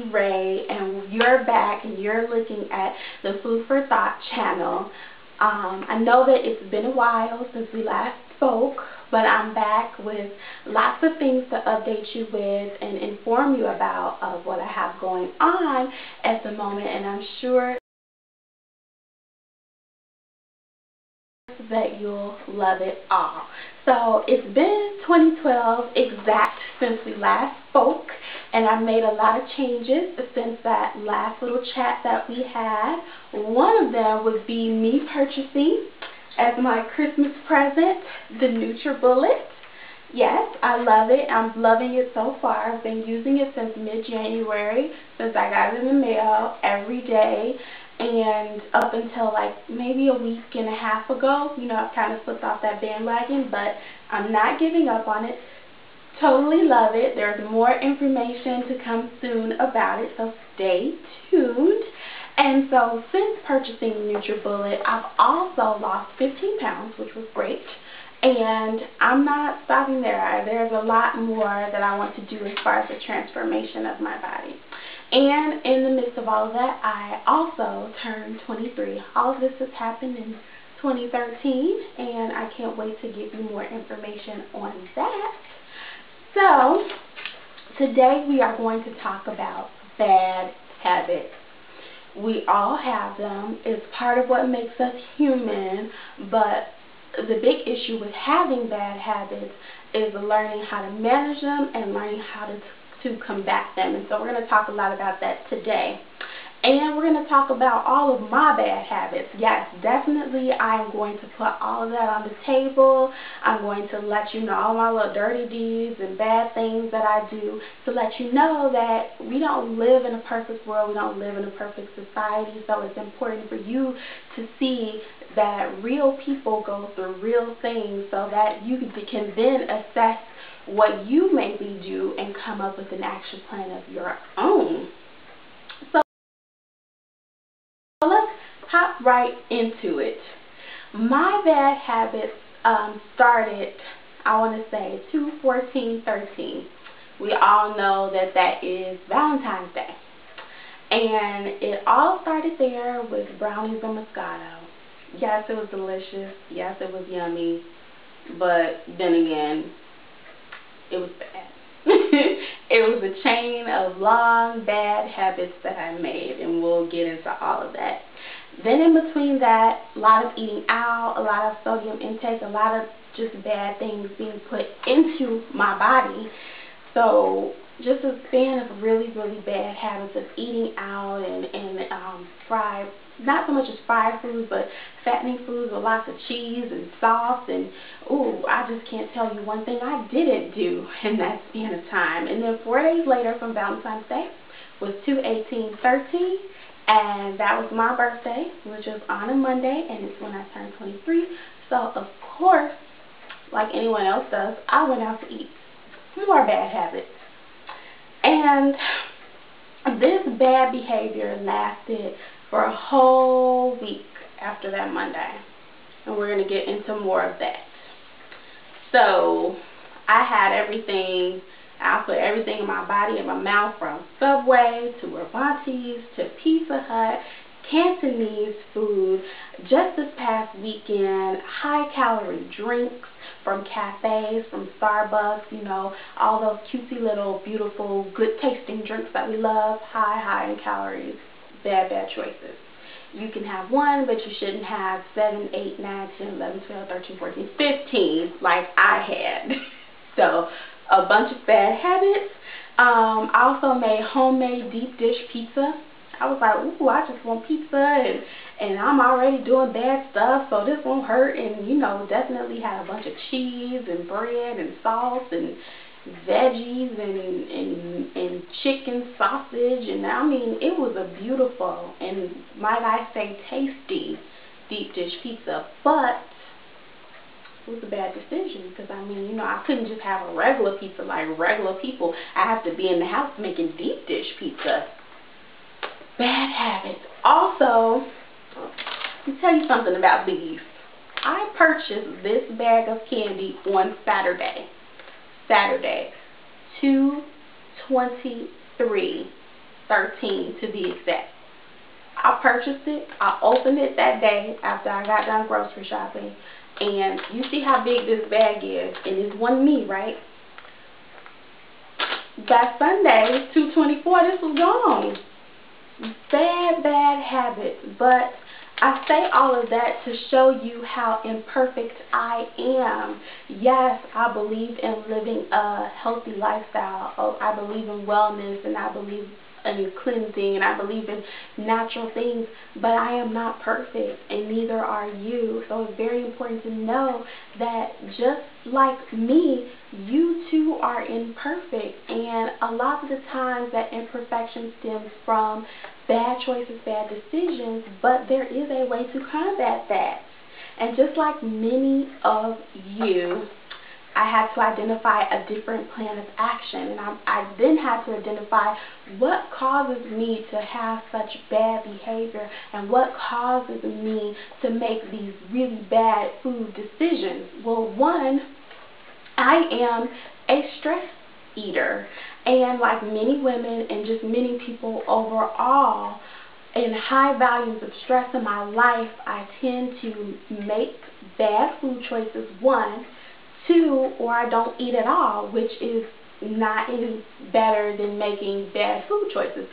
Ray, and you're back and you're looking at the Food for Thought channel. I know that it's been a while since we last spoke, but I'm back with lots of things to update you with and inform you about of what I have going on at the moment, and I'm sure that you'll love it all. So it's been 2012 exact since we last spoke, and I've made a lot of changes since that last little chat that we had. One of them would be me purchasing as my Christmas present the Nutribullet. Yes, I love it. I'm loving it so far. I've been using it since mid-January, since I got it in the mail every day. And up until like maybe a week and a half ago, you know, I've kind of slipped off that bandwagon, but I'm not giving up on it. Totally love it. There's more information to come soon about it, so stay tuned. And so since purchasing Nutribullet, I've also lost 15 pounds, which was great. And I'm not stopping there. There's a lot more that I want to do as far as the transformation of my body. And in the midst of all of that, I also turned 23. All of this has happened in 2013, and I can't wait to give you more information on that. So today we are going to talk about bad habits. We all have them. It's part of what makes us human, but the big issue with having bad habits is learning how to manage them and learning how to combat them. And so we're going to talk a lot about that today. And we're going to talk about all of my bad habits. Yes, definitely I'm going to put all of that on the table. I'm going to let you know all my little dirty deeds and bad things that I do, to let you know that we don't live in a perfect world. We don't live in a perfect society. So it's important for you to see that real people go through real things, so that you can then assess what you maybe do and come up with an action plan of your own. So let's hop right into it. My bad habits started, I want to say, 2/14/13. We all know that that is Valentine's Day. And it all started there with brownies and Moscato. Yes, it was delicious. Yes, it was yummy. But then again, it was bad. It was a chain of long bad habits that I made, and we'll get into all of that. Then in between that, a lot of eating out, a lot of sodium intake, a lot of just bad things being put into my body. So just a span of really, really bad habits of eating out and fried, not so much as fried foods, but fattening foods with lots of cheese and sauce. And ooh, I just can't tell you one thing I didn't do in that span of time. And then 4 days later from Valentine's Day was 2/18/13, and that was my birthday, which was on a Monday, and it's when I turned 23. So of course, like anyone else does, I went out to eat. More bad habits. And this bad behavior lasted for a whole week after that Monday. And we're going to get into more of that. So I had everything, I put everything in my body and my mouth, from Subway to Ravanti's to Pizza Hut, Cantonese food. Just this past weekend, high-calorie drinks from cafes, from Starbucks, you know, all those cutesy little beautiful good-tasting drinks that we love, high in calories. Bad choices. You can have one, but you shouldn't have 7, 8, 9, 10, 11, 12, 13, 14, 15 like I had. So a bunch of bad habits. I also made homemade deep dish pizza. I was like, ooh, I just want pizza, and I'm already doing bad stuff, so this won't hurt. And, you know, definitely had a bunch of cheese and bread and sauce and veggies and chicken sausage. And I mean, it was a beautiful, and might I say tasty, deep dish pizza. But it was a bad decision, because I mean, you know, I couldn't just have a regular pizza like regular people. I have to be in the house making deep dish pizza. Bad habits. Also, let me tell you something about these. I purchased this bag of candy on Saturday. Saturday, 2/23. 13 to be exact. I purchased it. I opened it that day after I got done grocery shopping. And you see how big this bag is. And it's one me, right? By Sunday, 2/24, this was gone. Bad habit. But I say all of that to show you how imperfect I am. Yes, I believe in living a healthy lifestyle. Oh, I believe in wellness, and I believe in cleansing, and I believe in natural things, but I am not perfect, and neither are you. So it's very important to know that just like me, you too are imperfect, and a lot of the times that imperfection stems from bad choices, bad decisions, but there is a way to combat that. And just like many of you, I had to identify a different plan of action, and I then had to identify what causes me to have such bad behavior and what causes me to make these really bad food decisions. Well, one, I am a stress eater, and like many women and just many people overall, in high values of stress in my life, I tend to make bad food choices, one. Two, or I don't eat at all, which is not any better than making bad food choices.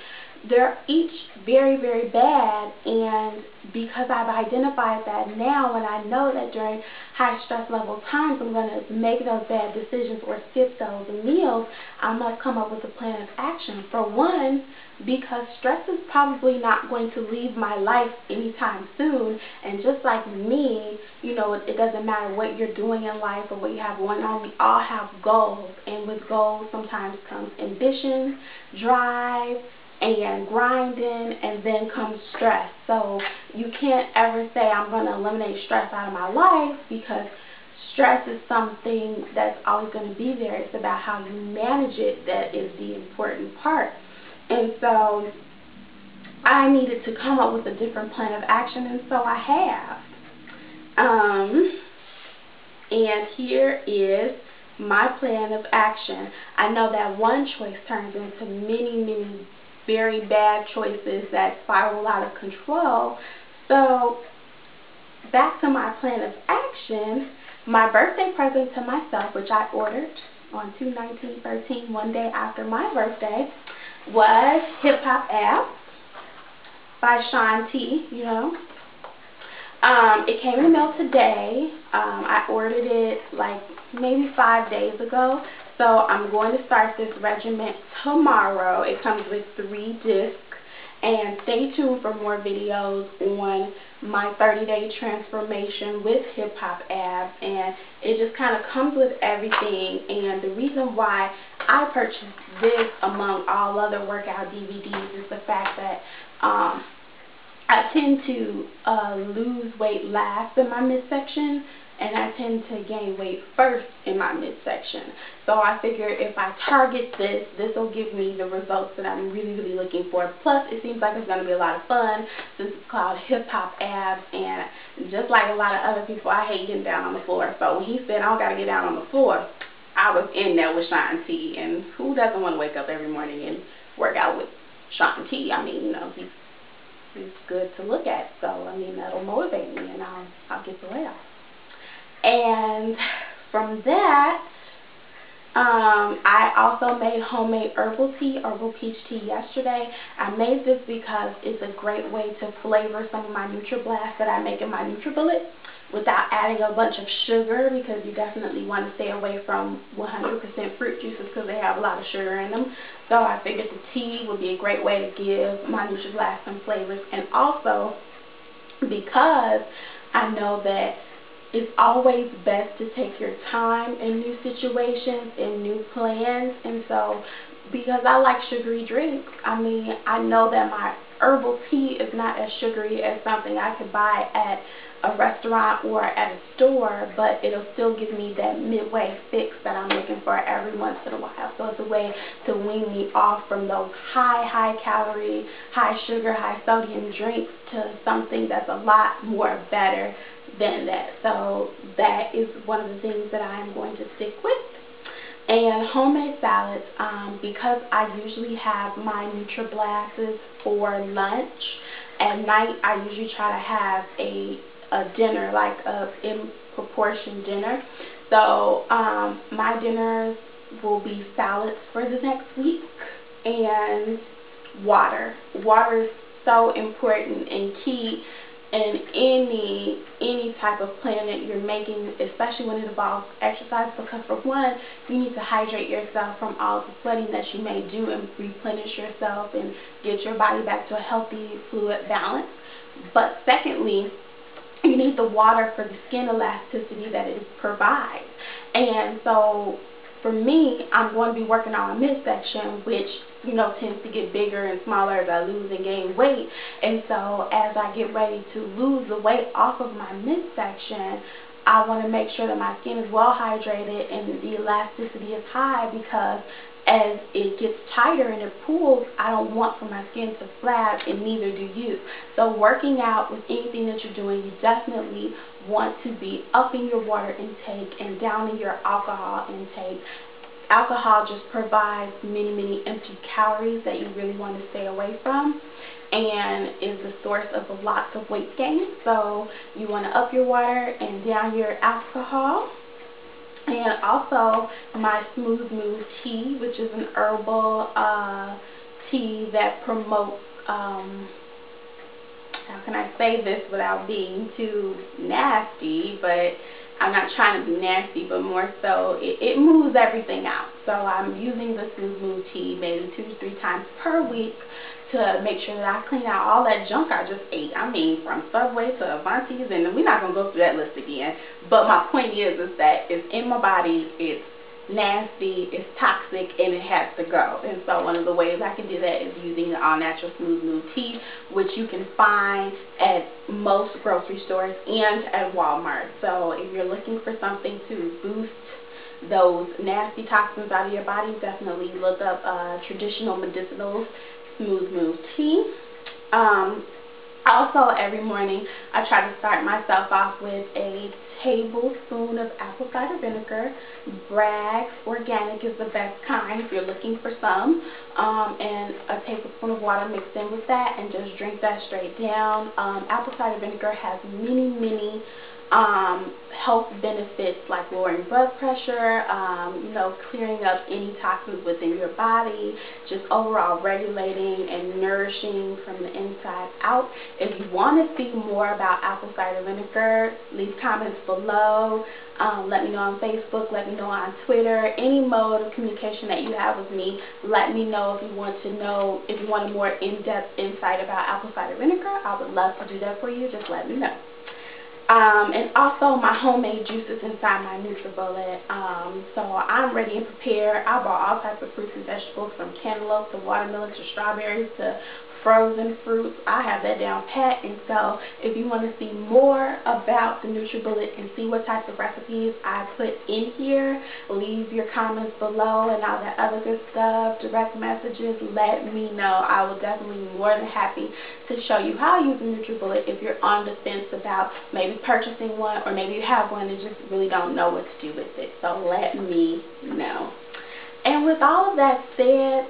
They're each very, very bad, and because I've identified that now, and I know that during high stress level times I'm going to make those bad decisions or skip those meals, I must come up with a plan of action. For one, because stress is probably not going to leave my life anytime soon, and just like me, you know, it doesn't matter what you're doing in life or what you have going on, we all have goals, and with goals sometimes comes ambition, drive, and grinding, and then comes stress. So you can't ever say I'm going to eliminate stress out of my life, because stress is something that's always going to be there. It's about how you manage it that is the important part. And so I needed to come up with a different plan of action, and so I have. And here is my plan of action. I know that one choice turns into many very bad choices that spiral out of control. So back to my plan of action, my birthday present to myself, which I ordered on 2/19/13, one day after my birthday, was Hip Hop Abs by Shaun T, you know. It came in the mail today. I ordered it like maybe 5 days ago. So I'm going to start this regimen tomorrow. It comes with 3 discs. And stay tuned for more videos on my 30-day transformation with Hip Hop Abs. And it just kind of comes with everything. And the reason why I purchased this among all other workout DVDs is the fact that I tend to lose weight last in my midsection, and I tend to gain weight first in my midsection. So I figure if I target this, this will give me the results that I'm really looking for. Plus, it seems like it's going to be a lot of fun since it's called Hip Hop Abs, and just like a lot of other people, I hate getting down on the floor. So when he said I don't got to get down on the floor, I was in there with Shaun T, and who doesn't want to wake up every morning and work out with Shaun T? I mean, you know, he's good to look at, so I mean, that'll motivate me, and I'll get the weight off. And from that, I also made homemade herbal peach tea yesterday. I made this because it's a great way to flavor some of my Nutribullet that I make in my Nutribullet without adding a bunch of sugar, because you definitely want to stay away from 100% fruit juices because they have a lot of sugar in them. So I figured the tea would be a great way to give my Nutribullet some flavors, and also because I know that it's always best to take your time in new situations and new plans. And so because I like sugary drinks, I mean, I know that my herbal tea is not as sugary as something I could buy at a restaurant or at a store, but it'll still give me that midway fix that I'm looking for every once in a while. So it's a way to wean me off from those high calorie, high sugar, high sodium drinks to something that's a lot more better than that. So that is one of the things that I am going to stick with. And homemade salads, because I usually have my Nutribullet for lunch, at night I usually try to have a dinner, like a in proportion dinner. So my dinners will be salads for the next week, and water. Water is so important and key in any type of plan that you're making, especially when it involves exercise, because for one, you need to hydrate yourself from all the sweating that you may do and replenish yourself and get your body back to a healthy fluid balance. But secondly, you need the water for the skin elasticity that it provides. And so for me, I'm going to be working on my midsection, which, you know, tends to get bigger and smaller as I lose and gain weight. And so as I get ready to lose the weight off of my midsection, I want to make sure that my skin is well hydrated and the elasticity is high, because as it gets tighter and it pools, I don't want for my skin to flab, and neither do you. So working out with anything that you're doing, you definitely want to be upping your water intake and downing your alcohol intake. Alcohol just provides many empty calories that you really want to stay away from, and is the source of lots of weight gain. So you want to up your water and down your alcohol. And also my Smooth Move tea, which is an herbal tea that promotes, how can I say this without being too nasty, but I'm not trying to be nasty, but more so it moves everything out. So I'm using the Smooth Move tea maybe 2 to 3 times per week to make sure that I clean out all that junk I just ate. I mean, from Subway to Avanti's, and we're not going to go through that list again. But my point is that it's in my body, it's nasty, it's toxic, and it has to go. And so one of the ways I can do that is using the all-natural Smooth Move tea, which you can find at most grocery stores and at Walmart. So if you're looking for something to boost those nasty toxins out of your body, definitely look up traditional medicinal Smooth Move tea. Also, every morning I try to start myself off with a tablespoon of apple cider vinegar. Bragg's organic is the best kind if you're looking for some, and a tablespoon of water mixed in with that, and just drink that straight down. Apple cider vinegar has many health benefits, like lowering blood pressure, you know, clearing up any toxins within your body, just overall regulating and nourishing from the inside out. If you want to see more about apple cider vinegar, leave comments below. Let me know on Facebook, let me know on Twitter, any mode of communication that you have with me. Let me know if you want to know, if you want a more in-depth insight about apple cider vinegar. I would love to do that for you. Just let me know. And also my homemade juices inside my Nutribullet. So I'm ready and prepared. I bought all types of fruits and vegetables, from cantaloupe to watermelon to strawberries to frozen fruits. I have that down pat. And so if you want to see more about the Nutribullet and see what types of recipes I put in here, leave your comments below and all that other good stuff, direct messages, let me know. I will definitely be more than happy to show you how I use the Nutribullet if you're on the fence about maybe purchasing one, or maybe you have one and just really don't know what to do with it. So let me know. And with all of that said,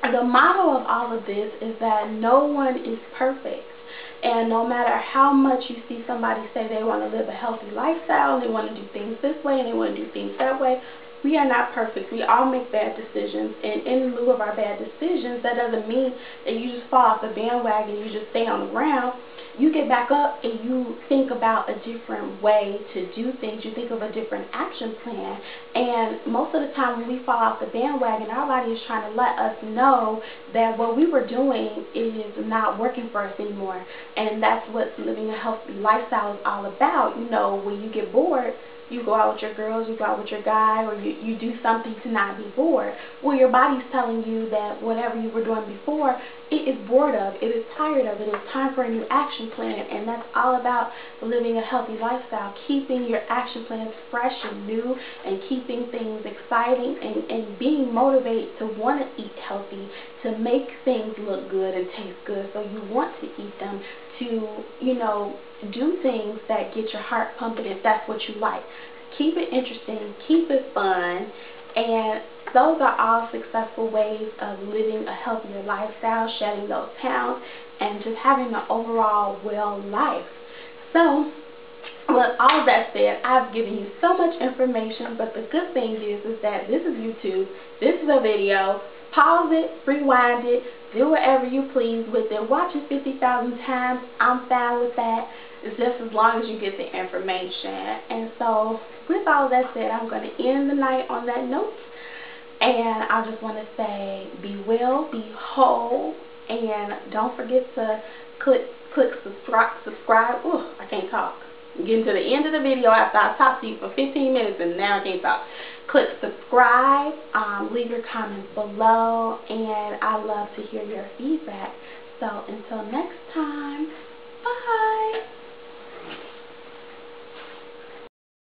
the motto of all of this is that no one is perfect. And no matter how much you see somebody say they want to live a healthy lifestyle, they want to do things this way and they want to do things that way, we are not perfect. We all make bad decisions, and in lieu of our bad decisions, that doesn't mean that you just fall off the bandwagon, you just stay on the ground. You get back up and you think about a different way to do things. You think of a different action plan. And most of the time when we fall off the bandwagon, our body is trying to let us know that what we were doing is not working for us anymore. And that's what living a healthy lifestyle is all about. You know, when you get bored, you go out with your girls, you go out with your guy, or you do something to not be bored. Well, your body's telling you that whatever you were doing before, it is bored of, it is tired of, it is time for a new action plan. And that's all about living a healthy lifestyle, keeping your action plans fresh and new, and keeping things exciting, and being motivated to want to eat healthy, to make things look good and taste good, so you want to eat them, to, you know, do things that get your heart pumping if that's what you like. Keep it interesting, keep it fun, And those are all successful ways of living a healthier lifestyle, shedding those pounds, and just having an overall well life. So, with all that said, I've given you so much information, but the good thing is that this is YouTube, this is a video. Pause it, rewind it, do whatever you please with it. Watch it 50,000 times. I'm fine with that. It's just as long as you get the information. And so, with all that said, I'm going to end the night on that note. And I just want to say, be well, be whole, and don't forget to click subscribe. Ooh, I can't talk. I'm getting to the end of the video after I talked to you for 15 minutes and now I can't talk. Click subscribe, leave your comments below, and I love to hear your feedback. So until next time, bye.